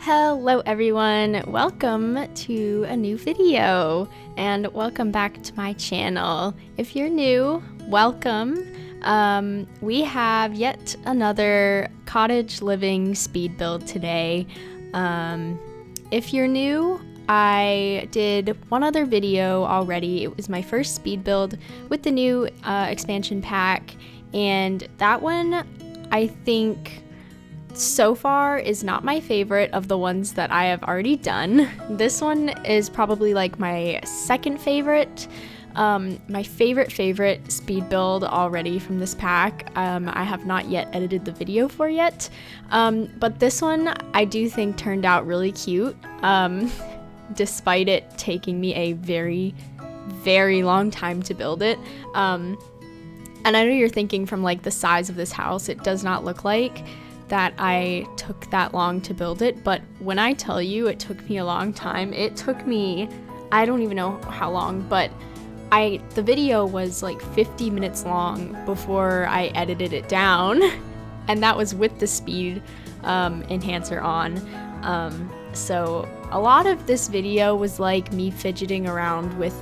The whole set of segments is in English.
Hello everyone, welcome to a new video and welcome back to my channel. If you're new, welcome. We have yet another cottage living speed build today. If you're new, I did one other video already. It was my first speed build with the new expansion pack, and that one I think so far is not my favorite of the ones that I have already done. This one is probably like my second favorite. My favorite speed build already from this pack. I have not yet edited the video for yet, but this one I do think turned out really cute, despite it taking me a very long time to build it. And I know you're thinking from like the size of this house, it does not look like that I took that long to build it, but when I tell you it took me a long time, it took me, I don't even know how long, but the video was like 50 minutes long before I edited it down, and that was with the speed enhancer on. So a lot of this video was like me fidgeting around with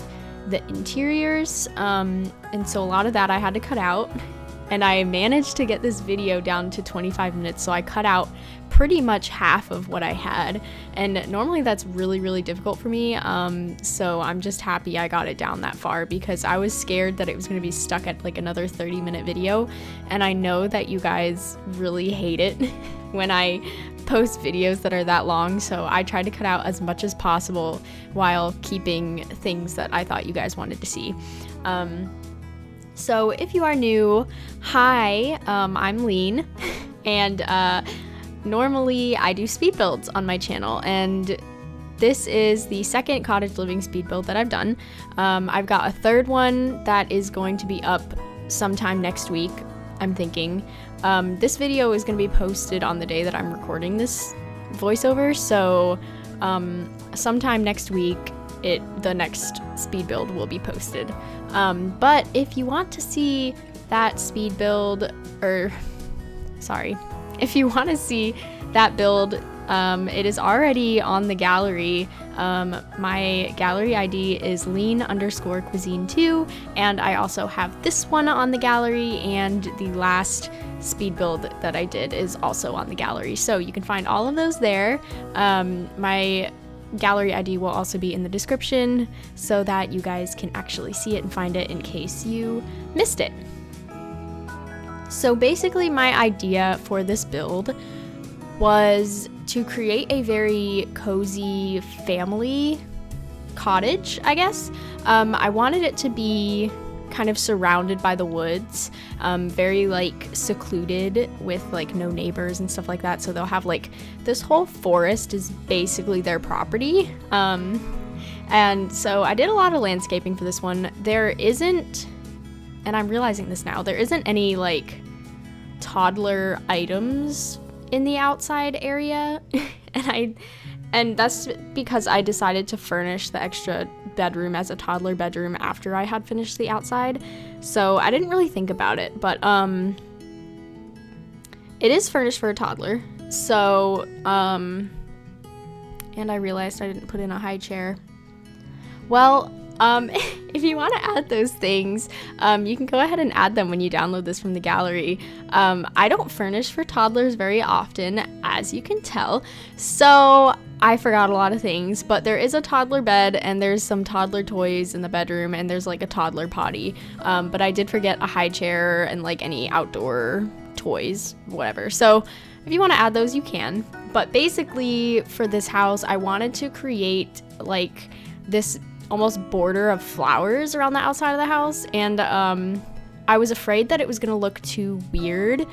the interiors, and so a lot of that I had to cut out. And I managed to get this video down to 25 minutes, so I cut out pretty much half of what I had. And normally that's really difficult for me, so I'm just happy I got it down that far, because I was scared that it was going to be stuck at like another 30-minute video. And I know that you guys really hate it when I post videos that are that long, so I tried to cut out as much as possible while keeping things that I thought you guys wanted to see. So if you are new, hi, I'm Lean, and normally I do speed builds on my channel, and this is the second cottage living speed build that I've done. I've got a third one that is going to be up sometime next week, I'm thinking. This video is going to be posted on the day that I'm recording this voiceover, so sometime next week the next speed build will be posted. But if you want to see that speed build, if you want to see that build, it is already on the gallery. My gallery ID is lean_cuisine2, and I also have this one on the gallery, and the last speed build that I did is also on the gallery. So you can find all of those there. My gallery ID will also be in the description so that you guys can actually see it and find it in case you missed it. So basically my idea for this build was to create a very cozy family cottage, I guess. I wanted it to be kind of surrounded by the woods, very like secluded with like no neighbors and stuff like that, so they'll have like this whole forest is basically their property. And so I did a lot of landscaping for this one. There isn't, and I'm realizing this now, there isn't any like toddler items in the outside area. And that's because I decided to furnish the extra bedroom as a toddler bedroom after I had finished the outside. So I didn't really think about it, but it is furnished for a toddler. So, and I realized I didn't put in a high chair. Well, if you want to add those things, you can go ahead and add them when you download this from the gallery. I don't furnish for toddlers very often, as you can tell, so I forgot a lot of things, but there is a toddler bed, and there's some toddler toys in the bedroom, and there's like a toddler potty, but I did forget a high chair and like any outdoor toys, whatever. So if you want to add those, you can. But basically for this house, I wanted to create like this almost border of flowers around the outside of the house, and I was afraid that it was gonna look too weird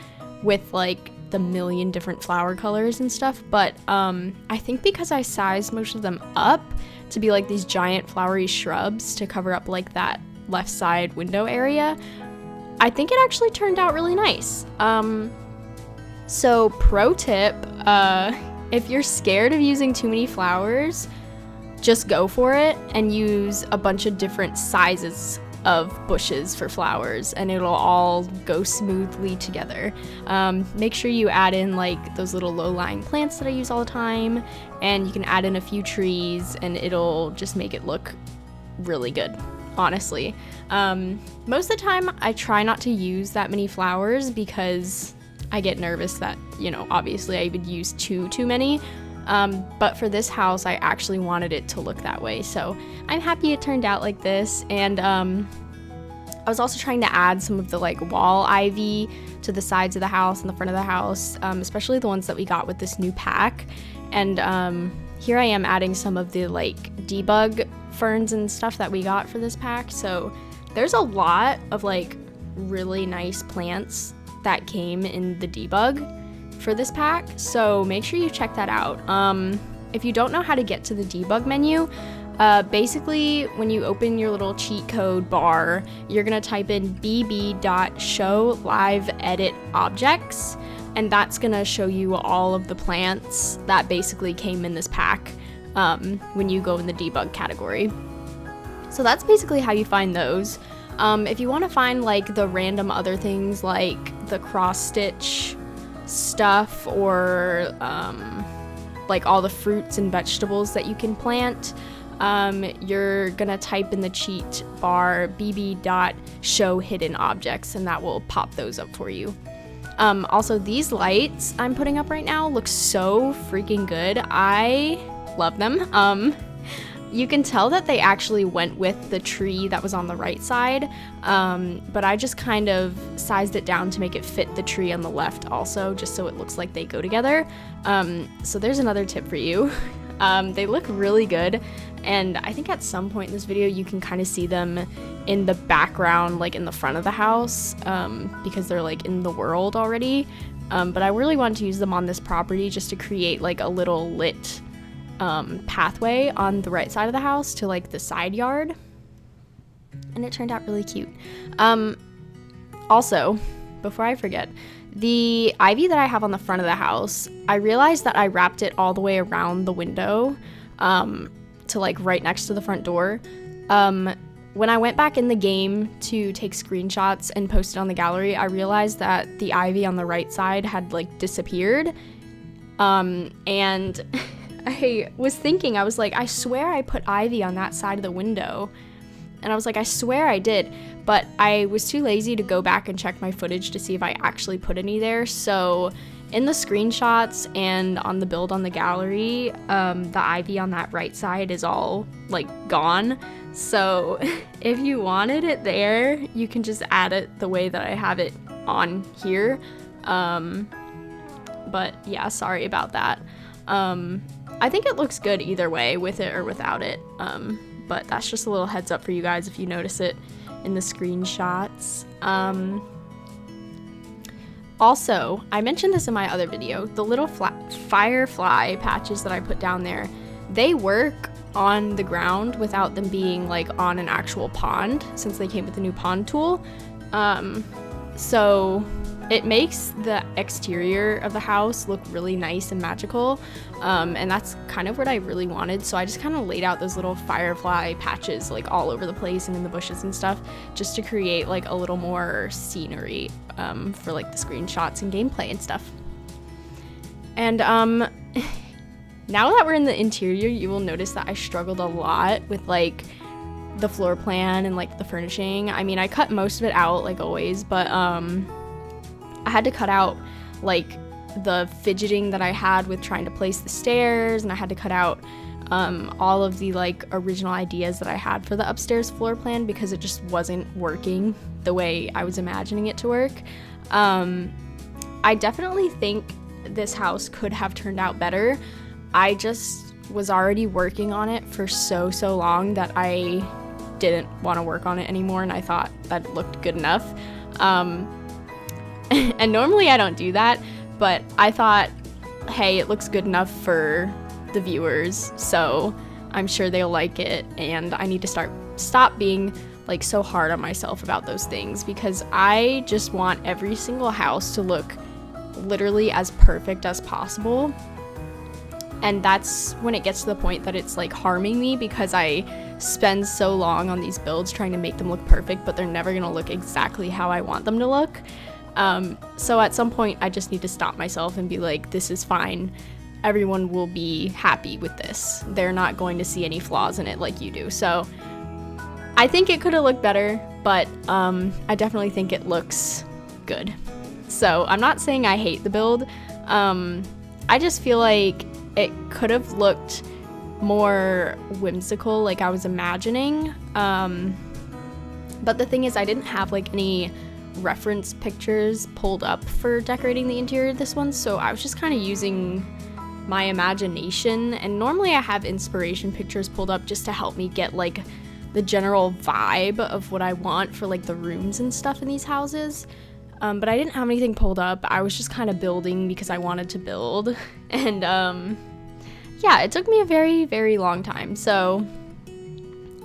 with like the million different flower colors and stuff, but I think because I sized most of them up to be like these giant flowery shrubs to cover up like that left side window area, I think it actually turned out really nice. So pro tip, if you're scared of using too many flowers, just go for it and use a bunch of different sizes of bushes for flowers, and it'll all go smoothly together. Make sure you add in like those little low-lying plants that I use all the time, and you can add in a few trees and it'll just make it look really good, honestly. Most of the time I try not to use that many flowers because I get nervous that, you know, obviously I would use too many. But for this house, I actually wanted it to look that way, so I'm happy it turned out like this. And I was also trying to add some of the like wall ivy to the sides of the house and the front of the house, especially the ones that we got with this new pack. And here I am adding some of the like debug ferns and stuff that we got for this pack. So there's a lot of like really nice plants that came in the debug for this pack, so make sure you check that out. If you don't know how to get to the debug menu, basically when you open your little cheat code bar, you're gonna type in bb.show_live_edit_objects, and that's gonna show you all of the plants that basically came in this pack when you go in the debug category. So that's basically how you find those. If you want to find like the random other things like the cross stitch stuff, or like all the fruits and vegetables that you can plant, you're gonna type in the cheat bar bb.show_hidden_objects, and that will pop those up for you. Also, these lights I'm putting up right now look so freaking good. I love them. You can tell that they actually went with the tree that was on the right side, but I just kind of sized it down to make it fit the tree on the left also, just so it looks like they go together. So there's another tip for you. They look really good, and I think at some point in this video you can kind of see them in the background, like in the front of the house, because they're like in the world already. But I really wanted to use them on this property just to create like a little lit pathway on the right side of the house to like the side yard, and it turned out really cute. Also, before I forget, the ivy that I have on the front of the house, I realized that I wrapped it all the way around the window, to like right next to the front door. When I went back in the game to take screenshots and post it on the gallery, I realized that the ivy on the right side had like disappeared, and I was thinking, I was like, I swear I put ivy on that side of the window. And I was like, I swear I did. But I was too lazy to go back and check my footage to see if I actually put any there. So in the screenshots and on the build on the gallery, the ivy on that right side is all like gone. So if you wanted it there, you can just add it the way that I have it on here. But yeah, sorry about that. I think it looks good either way, with it or without it, but that's just a little heads up for you guys if you notice it in the screenshots. Also, I mentioned this in my other video, the little firefly patches that I put down there, they work on the ground without them being like on an actual pond, since they came with the new pond tool. So it makes the exterior of the house look really nice and magical, and that's kind of what I really wanted. So I just kind of laid out those little firefly patches like all over the place and in the bushes and stuff, just to create like a little more scenery for like the screenshots and gameplay and stuff. And now that we're in the interior, you will notice that I struggled a lot with like the floor plan and like the furnishing. I mean, I cut most of it out like always, but I had to cut out like the fidgeting that I had with trying to place the stairs, and I had to cut out all of the like original ideas that I had for the upstairs floor plan because it just wasn't working the way I was imagining it to work. I definitely think this house could have turned out better. I just was already working on it for so long that I didn't want to work on it anymore, and I thought that it looked good enough. And normally I don't do that, but I thought, hey, it looks good enough for the viewers, so I'm sure they'll like it, and I need to stop being like so hard on myself about those things, because I just want every single house to look literally as perfect as possible. And that's when it gets to the point that it's like harming me, because I spend so long on these builds trying to make them look perfect, but they're never gonna look exactly how I want them to look. So at some point I just need to stop myself and be like, this is fine. Everyone will be happy with this. They're not going to see any flaws in it like you do. So I think it could have looked better, but I definitely think it looks good. So I'm not saying I hate the build. I just feel like it could have looked more whimsical, like I was imagining. But the thing is, I didn't have like any reference pictures pulled up for decorating the interior of this one, so I was just kind of using my imagination. And normally I have inspiration pictures pulled up just to help me get like the general vibe of what I want for like the rooms and stuff in these houses. But I didn't have anything pulled up. I was just kind of building because I wanted to build. And yeah, it took me a very, very long time. So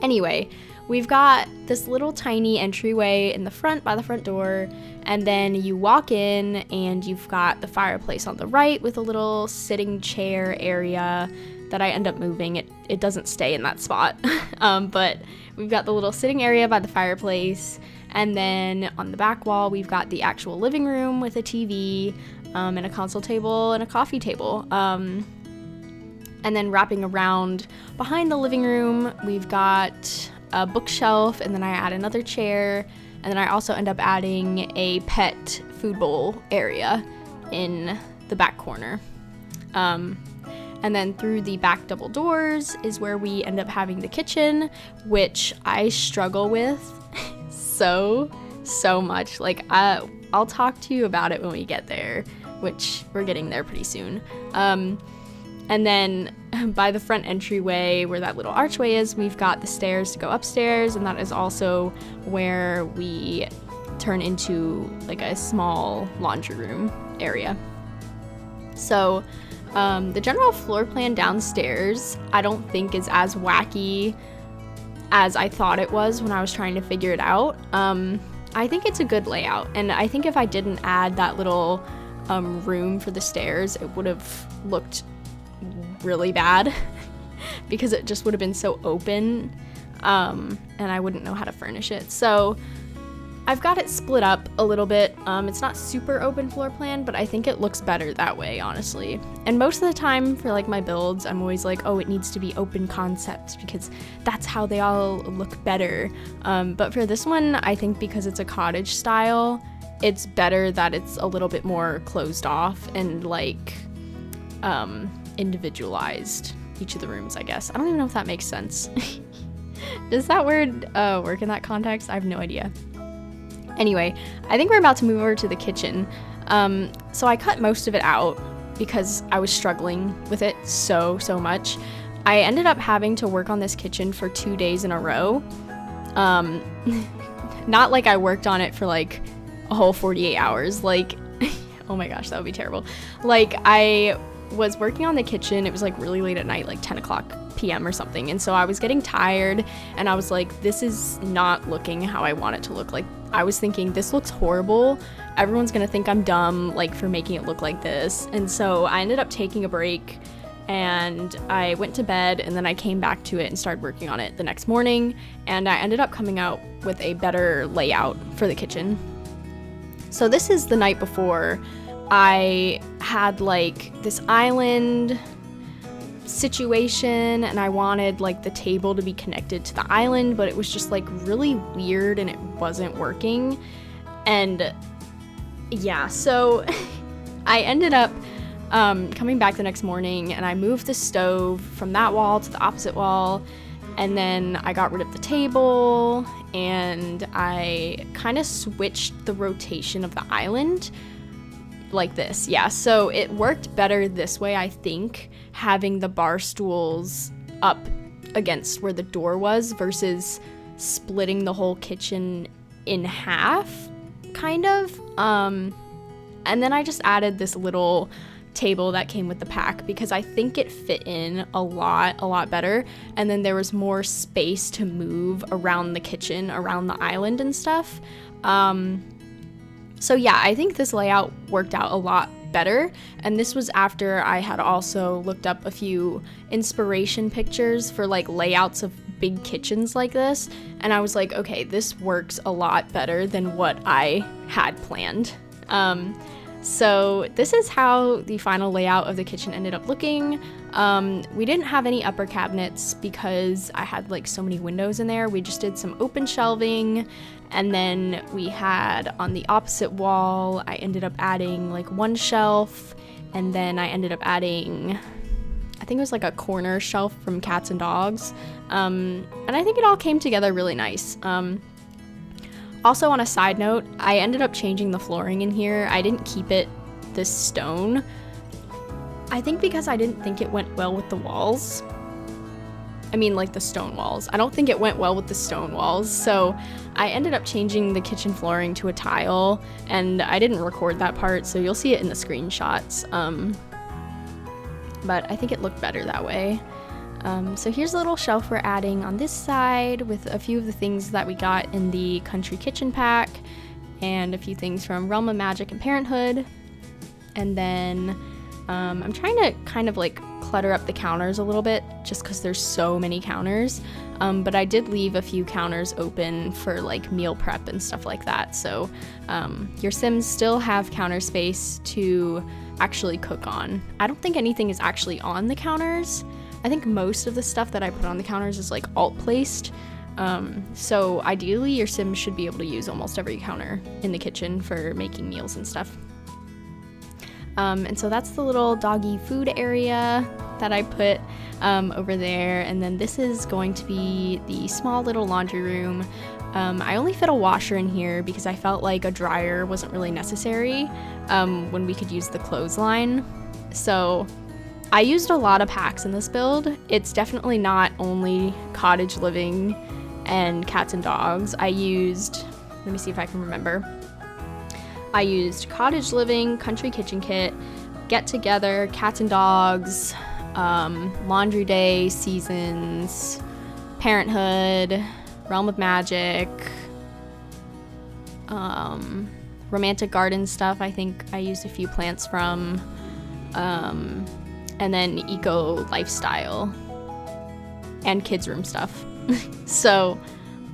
anyway, we've got this little tiny entryway in the front by the front door. And then you walk in and you've got the fireplace on the right with a little sitting chair area that I end up moving. It doesn't stay in that spot. But we've got the little sitting area by the fireplace. And then on the back wall, we've got the actual living room with a TV, and a console table and a coffee table. And then wrapping around behind the living room, we've got a bookshelf, and then I add another chair. And then I also end up adding a pet food bowl area in the back corner. And then through the back double doors is where we end up having the kitchen, which I struggle with so much. Like I'll talk to you about it when we get there, which we're getting there pretty soon. And then by the front entryway where that little archway is, we've got the stairs to go upstairs, and that is also where we turn into like a small laundry room area. So the general floor plan downstairs I don't think is as wacky as I thought it was when I was trying to figure it out. I think it's a good layout, and I think if I didn't add that little room for the stairs, it would have looked really bad because it just would have been so open, and I wouldn't know how to furnish it. So I've got it split up a little bit. It's not super open floor plan, but I think it looks better that way, honestly. And most of the time for like my builds, I'm always like, oh, it needs to be open concept because that's how they all look better. But for this one, I think because it's a cottage style, it's better that it's a little bit more closed off and like individualized, each of the rooms, I guess. I don't even know if that makes sense. Does that word work in that context? I have no idea. Anyway, I think we're about to move over to the kitchen. So I cut most of it out because I was struggling with it so much. I ended up having to work on this kitchen for 2 days in a row. Not like I worked on it for like a whole 48 hours. Like, oh my gosh, that would be terrible. Like, I was working on the kitchen. It was like really late at night, like 10 o'clock p.m. or something. And so I was getting tired and I was like, this is not looking how I want it to look. Like, I was thinking, this looks horrible. Everyone's gonna think I'm dumb, like, for making it look like this. And so I ended up taking a break and I went to bed, and then I came back to it and started working on it the next morning. And I ended up coming out with a better layout for the kitchen. So this is the night before. I had like this island situation and I wanted like the table to be connected to the island, but it was just like really weird and it wasn't working. And yeah, so I ended up coming back the next morning and I moved the stove from that wall to the opposite wall, and then I got rid of the table and I kind of switched the rotation of the island like this. Yeah, so it worked better this way, I think, having the bar stools up against where the door was versus splitting the whole kitchen in half, kind of. And then I just added this little table that came with the pack because I think it fit in a lot better, and then there was more space to move around the kitchen, around the island and stuff. So yeah, I think this layout worked out a lot better. And this was after I had also looked up a few inspiration pictures for like layouts of big kitchens like this, and I was like, okay, this works a lot better than what I had planned. So this is how the final layout of the kitchen ended up looking. We didn't have any upper cabinets because I had like so many windows in there. We just did some open shelving, and then we had on the opposite wall, I ended up adding like one shelf, and then I ended up adding, I think it was like a corner shelf from cats and dogs. And I think it all came together really nice. Also, on a side note, I ended up changing the flooring in here. I didn't keep it this stone. I think because I didn't think it went well with the walls. I mean, like the stone walls. I don't think it went well with the stone walls. So I ended up changing the kitchen flooring to a tile, and I didn't record that part, so you'll see it in the screenshots. But I think it looked better that way. So here's a little shelf we're adding on this side with a few of the things that we got in the Country Kitchen pack, and a few things from Realm of Magic and Parenthood. And then I'm trying to kind of like clutter up the counters a little bit just because there's so many counters. But I did leave a few counters open for like meal prep and stuff like that. So your Sims still have counter space to actually cook on. I don't think anything is actually on the counters. I think most of the stuff that I put on the counters is like alt placed. So ideally your Sims should be able to use almost every counter in the kitchen for making meals and stuff. And so that's the little doggy food area that I put over there. And then this is going to be the small little laundry room. I only fit a washer in here because I felt like a dryer wasn't really necessary when we could use the clothesline. So I used a lot of packs in this build. It's definitely not only cottage living and cats and dogs. I used, let me see if I can remember. I used cottage living, country kitchen kit, get together, cats and dogs, laundry day, seasons, parenthood, realm of magic, romantic garden stuff. I think I used a few plants from, and then eco lifestyle and kids room stuff. So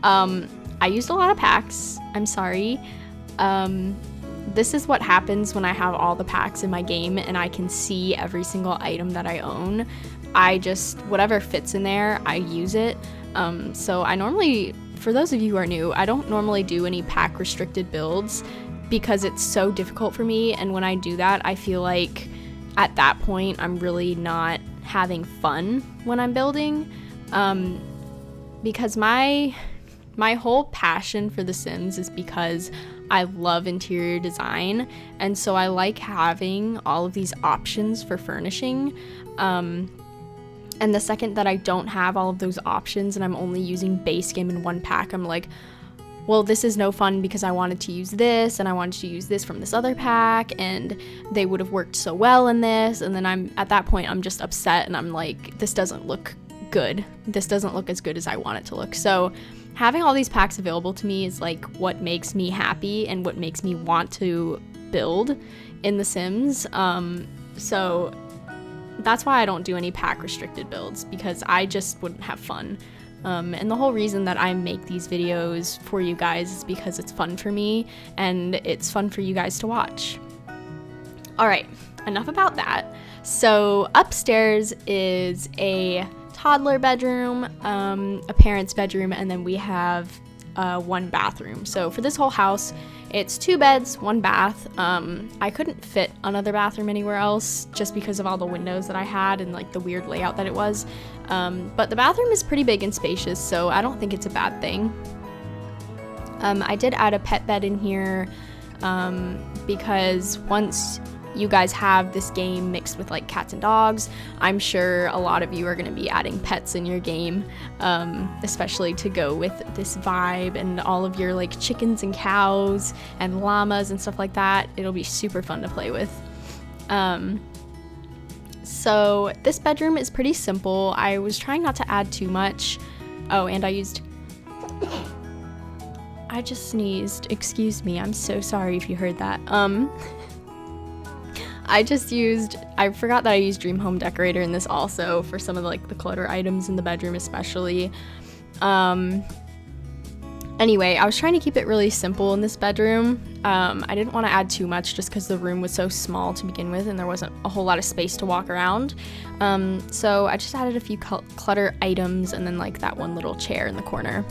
I used a lot of packs. I'm sorry. This is what happens when I have all the packs in my game and I can see every single item that I own. I just, whatever fits in there, I use it. So I normally, for those of you who are new, I don't normally do any pack restricted builds because it's so difficult for me. And when I do that, I feel like at that point, I'm really not having fun when I'm building, because my whole passion for The Sims is because I love interior design, and so I like having all of these options for furnishing, and the second that I don't have all of those options and I'm only using base game in one pack, I'm like, well, this is no fun because I wanted to use this and I wanted to use this from this other pack and they would have worked so well in this. And then at that point, I'm just upset and I'm like, this doesn't look good. This doesn't look as good as I want it to look. So having all these packs available to me is like what makes me happy and what makes me want to build in The Sims. So that's why I don't do any pack restricted builds, because I just wouldn't have fun. And the whole reason that I make these videos for you guys is because it's fun for me and it's fun for you guys to watch. All right, enough about that. So upstairs is a toddler bedroom, a parent's bedroom, and then we have one bathroom. So for this whole house, it's 2 beds, 1 bath. I couldn't fit another bathroom anywhere else just because of all the windows that I had and like the weird layout that it was. But the bathroom is pretty big and spacious, so I don't think it's a bad thing. I did add a pet bed in here because once you guys have this game mixed with like cats and dogs, I'm sure a lot of you are going to be adding pets in your game, especially to go with this vibe and all of your like chickens and cows and llamas and stuff like that. It'll be super fun to play with. So this bedroom is pretty simple. I was trying not to add too much. Oh, and I just sneezed. Excuse me. I'm so sorry if you heard that. I forgot that I used Dream Home Decorator in this also for some of like the clutter items in the bedroom especially. Anyway, I was trying to keep it really simple in this bedroom. I didn't want to add too much just because the room was so small to begin with and there wasn't a whole lot of space to walk around. So I just added a few clutter items and then like that one little chair in the corner.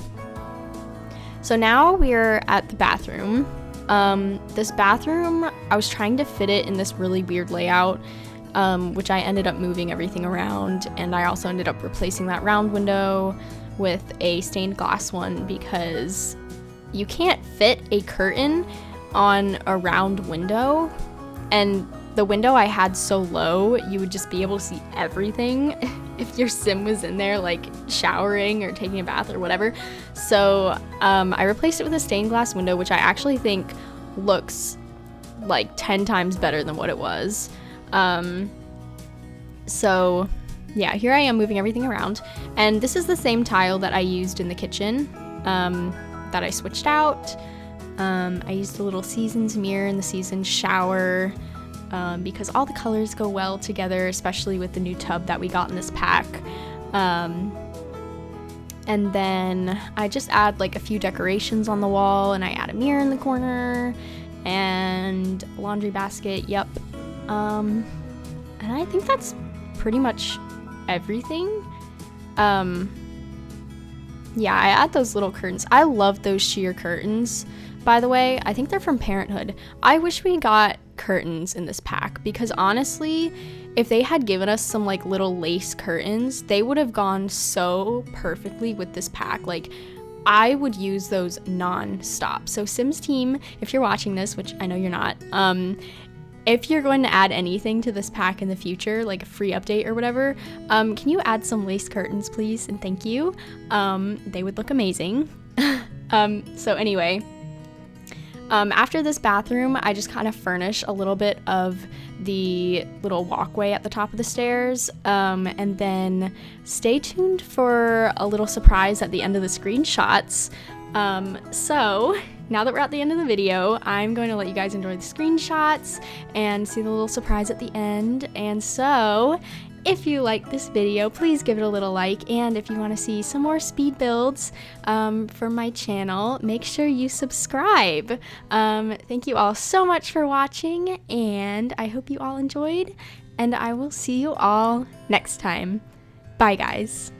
So now we're at the bathroom. This bathroom, I was trying to fit it in this really weird layout, which I ended up moving everything around, and I also ended up replacing that round window with a stained glass one because you can't fit a curtain on a round window, and the window I had so low you would just be able to see everything if your sim was in there like showering or taking a bath or whatever. So I replaced it with a stained glass window, which I actually think looks like 10 times better than what it was. So yeah, here I am moving everything around, and this is the same tile that I used in the kitchen that I switched out. I used the little Seasons mirror and the Seasons shower because all the colors go well together, especially with the new tub that we got in this pack. And then I just add like a few decorations on the wall, and I add a mirror in the corner and a laundry basket. Yep. And I think that's pretty much everything. Yeah, I add those little curtains. I love those sheer curtains, by the way. I think they're from Parenthood. I wish we got curtains in this pack because honestly, if they had given us some like little lace curtains, they would have gone so perfectly with this pack. Like, I would use those non-stop. So Sims team, if you're watching this, which I know you're not, if you're going to add anything to this pack in the future, like a free update or whatever, can you add some lace curtains, please? And thank you. They would look amazing. So anyway, after this bathroom, I just kind of furnish a little bit of the little walkway at the top of the stairs, and then stay tuned for a little surprise at the end of the screenshots. So now that we're at the end of the video, I'm going to let you guys enjoy the screenshots and see the little surprise at the end. And so if you like this video, please give it a little like, and if you want to see some more speed builds for my channel, make sure you subscribe. Thank you all so much for watching, and I hope you all enjoyed, and I will see you all next time. Bye guys.